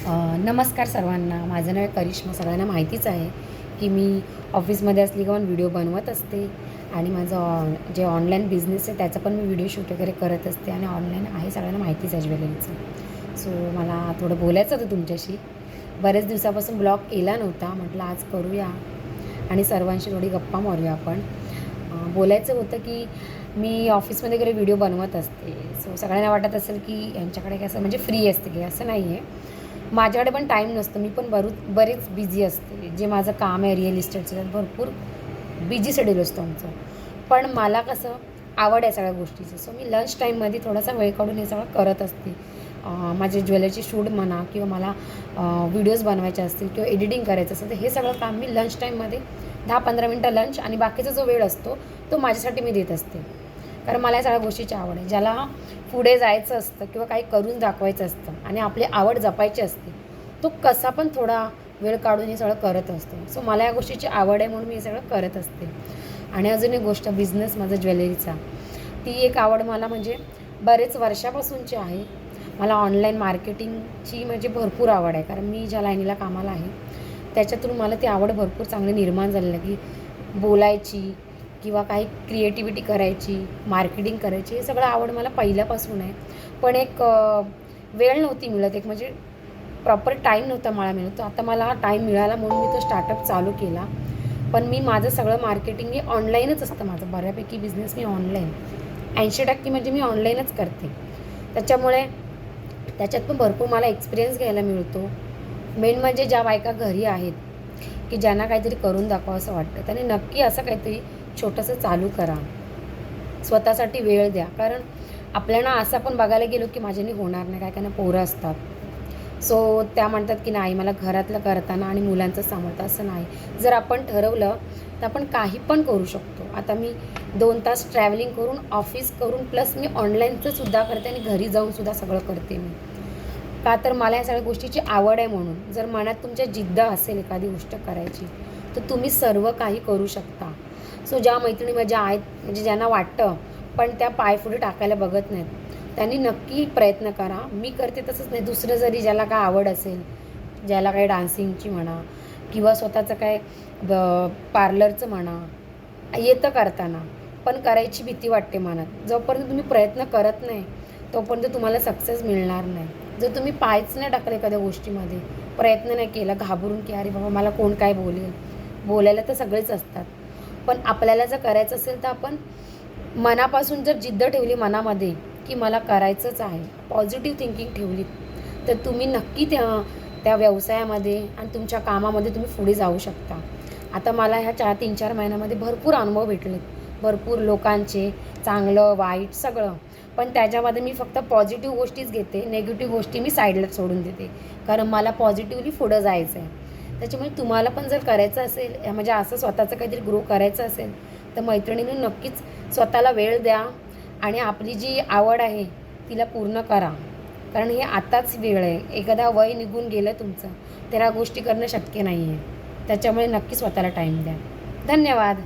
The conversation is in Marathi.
नमस्कार सर्वांना. माझं नाव करिश्मा. सगळ्यांना माहितीच आहे की मी ऑफिसमध्ये असली का पण व्हिडिओ बनवत असते आणि माझं जे ऑनलाईन बिझनेस आहे त्याचं पण मी व्हिडिओ शूट वगैरे करत असते आणि ऑनलाईन आहे, सगळ्यांना माहितीच आहे ज्वेलरीचं. सो मला थोडं बोलायचं होतं तुमच्याशी. बरेच दिवसापासून ब्लॉग केला नव्हता, म्हटलं आज करूया आणि सर्वांशी थोडी गप्पा मारूया आपण. बोलायचं होतं की मी ऑफिसमध्ये वगैरे व्हिडिओ बनवत असते. सो सगळ्यांना वाटत असेल की यांच्याकडे कसं म्हणजे फ्री असते की, असं नाही आहे. माझ्याकडे पण टाईम नसतो, मी पण बरेच बिझी असते. जे माझं काम आहे रिअल इस्टेटचं त्यात भरपूर बिझी शेड्यूल असतो आमचं. पण मला कसं आवड आहे सगळ्या गोष्टीचं. सो मी लंच टाईममध्ये थोडासा वेळ काढून हे सगळं करत असते. माझे ज्वेलरीचे शूट म्हणा किंवा मला व्हिडिओज बनवायचे असतील किंवा एडिटिंग करायचं असेल तर हे सगळं काम मी लंच टाईममध्ये 10-15 मिनटं लंच आणि बाकीचा जो वेळ असतो तो माझ्यासाठी मी देत असते. कारण मला या सगळ्या गोष्टीची आवड आहे. ज्याला पुढे जायचं असतं किंवा काही करून दाखवायचं असतं आणि आपली आवड जपायची असते, तो कसा पण थोडा वेळ काढून हे सगळं करत असतो. सो मला या गोष्टीची आवड आहे म्हणून मी हे सगळं करत असते. आणि अजून एक गोष्ट, बिझनेस माझा ज्वेलरीचा, ती एक आवड मला म्हणजे बरेच वर्षापासूनची आहे. मला ऑनलाईन मार्केटिंगची म्हणजे भरपूर आवड आहे. कारण मी ज्या लाईनीला कामाला आहे त्याच्यातून मला ती आवड भरपूर चांगली निर्माण झालेली आहे की बोलायची किंवा काही क्रिएटिव्हिटी करायची, मार्केटिंग करायची, हे सगळं आवड मला पहिल्यापासून आहे. पण एक वेळ नव्हती मिळत, एक म्हणजे प्रॉपर टाईम नव्हता मला मिळत. आता मला टाईम मिळाला म्हणून मी तो स्टार्टअप चालू केला. पण मी माझं सगळं मार्केटिंग हे ऑनलाईनच असतं. माझं बऱ्यापैकी बिझनेस मी ऑनलाईन 80% म्हणजे मी ऑनलाईनच करते. त्याच्यामुळे त्याच्यात पण भरपूर मला एक्सपिरियन्स घ्यायला मिळतो. मेन म्हणजे ज्या बायका घरी आहेत की ज्यांना काहीतरी करून दाखवावं असं वाटतं, त्यांनी नक्की असं काहीतरी छोटंसं चालू करा. स्वतःसाठी वेळ द्या. कारण आपल्याला असं पण बघायला गेलो की माझ्याने होणार नाही, काय काय पोरं असतात. सो त्या म्हणतात की नाही मला घरातलं करताना आणि मुलांचं सांभाळतं, असं नाही. जर आपण ठरवलं तर आपण काही पण करू शकतो. आता मी 2 तास ट्रॅव्हलिंग करून, ऑफिस करून, प्लस मी ऑनलाईनचं सुद्धा करते आणि घरी जाऊनसुद्धा सगळं करते मी. का तर मला या सगळ्या गोष्टीची आवड आहे म्हणून. जर मनात तुमच्या जिद्द असेल एखादी गोष्ट करायची तर तुम्ही सर्व काही करू शकता. सो ज्या मैत्रिणी माझ्या आहेत म्हणजे ज्यांना वाटतं पण त्या पाय पुढे टाकायला बघत नाहीत, त्यांनी नक्की प्रयत्न करा. मी करते तसंच नाही, दुसरं जरी ज्याला काय आवड असेल, ज्याला काही डान्सिंगची म्हणा किंवा स्वतःचं काय पार्लरचं म्हणा, येतं करताना, पण करायची भीती वाटते मनात. जोपर्यंत तुम्ही प्रयत्न करत नाही तोपर्यंत तुम्हाला सक्सेस मिळणार नाही. जर तुम्ही पायच नाही टाकलं एखाद्या गोष्टीमध्ये, प्रयत्न नाही केला घाबरून की अरे बाबा मला कोण काय बोलेल, बोलायला तर सगळेच असतात. पण आपल्याला जर करायचं असेल तर आपण मनापासून जर जिद्द ठेवली मनामध्ये की मला करायचंच आहे, पॉझिटिव्ह थिंकिंग ठेवली, तर तुम्ही नक्की त्या त्या व्यवसायामध्ये आणि तुमच्या कामामध्ये तुम्ही पुढे जाऊ शकता. आता मला ह्या 3-4 महिन्यामध्ये भरपूर अनुभव भेटलेत, भरपूर लोकांचे, चांगलं वाईट सगळं. पण त्याच्यामध्ये मी फक्त पॉझिटिव्ह गोष्टीच घेते, निगेटिव्ह गोष्टी मी साईडला सोडून देते. कारण मला पॉझिटिव्हली पुढं जायचं आहे. त्याच्यामुळे तुम्हाला पण जर करायचं असेल म्हणजे असं स्वतःचं काहीतरी ग्रो करायचं असेल तर मैत्रिणींनी नक्कीच स्वतःला वेळ द्या आणि आपली जी आवड आहे तिला पूर्ण करा. कारण हे आताच वेळ आहे. एखादा वय निघून गेलं तुमचं तर ह्या गोष्टी करणं शक्य नाही आहे. त्याच्यामुळे नक्की स्वतःला टाईम द्या. धन्यवाद.